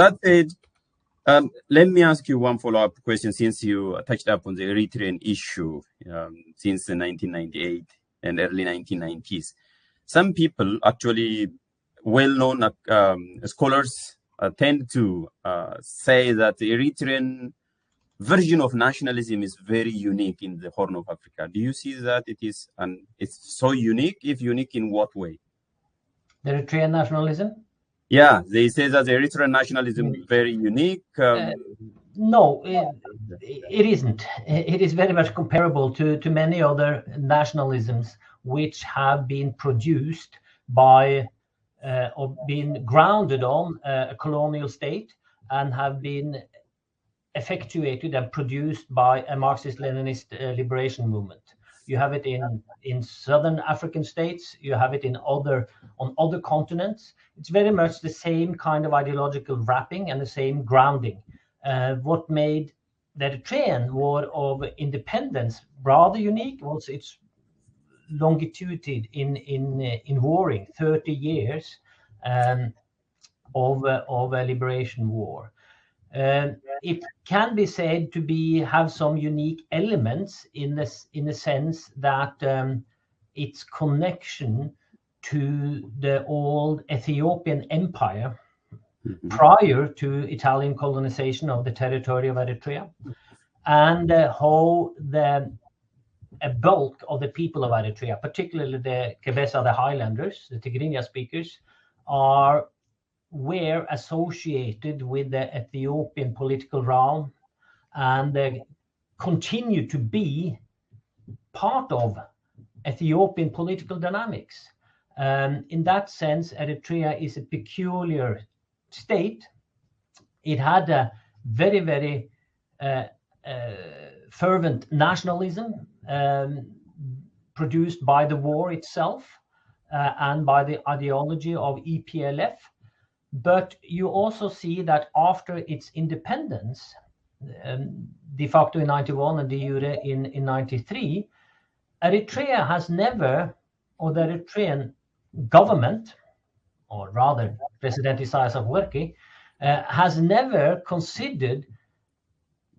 That said, let me ask you one follow-up question, since you touched up on the Eritrean issue since 1998 and early 1990s. Some people, actually well-known scholars, tend to say that the Eritrean version of nationalism is very unique in the Horn of Africa. Do you see that it is, and it's so unique? If unique, in what way? The Eritrean nationalism? Yeah, they say that the Eritrean nationalism is very unique. No, it isn't. It is very much comparable to many other nationalisms which have been produced by or been grounded on a colonial state and have been effectuated and produced by a Marxist-Leninist liberation movement. You have it in southern African states. You have it on other continents. It's very much the same kind of ideological wrapping and the same grounding. What made the Eritrean War of Independence rather unique was its longitude in warring, 30 years of a liberation war. It can be said to have some unique elements in the sense that its connection to the old Ethiopian Empire prior to Italian colonization of the territory of Eritrea, and how a bulk of the people of Eritrea, particularly the Kebesa, the Highlanders, the Tigrinya speakers, were associated with the Ethiopian political realm and continue to be part of Ethiopian political dynamics. In that sense, Eritrea is a peculiar state. It had a very, very fervent nationalism produced by the war itself and by the ideology of EPLF. But you also see that after its independence, de facto in 91 and de jure in 93, Eritrea has never, or the Eritrean government, or rather President Isaias Afwerki, has never considered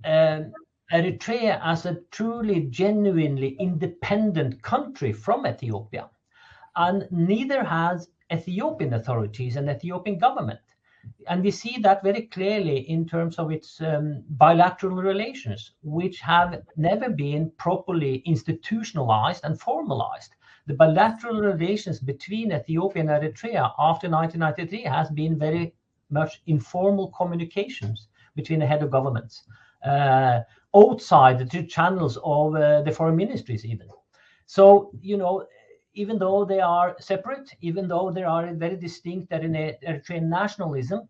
Eritrea as a truly, genuinely independent country from Ethiopia. And neither has Ethiopian authorities and Ethiopian government. And we see that very clearly in terms of its bilateral relations, which have never been properly institutionalized and formalized. The bilateral relations between Ethiopia and Eritrea after 1993 has been very much informal communications between the head of governments, outside the two channels of the foreign ministries even. So, even though they are separate, even though they are very distinct Eritrean nationalism,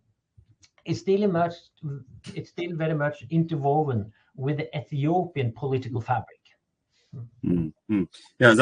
it's still very much interwoven with the Ethiopian political fabric. Yeah,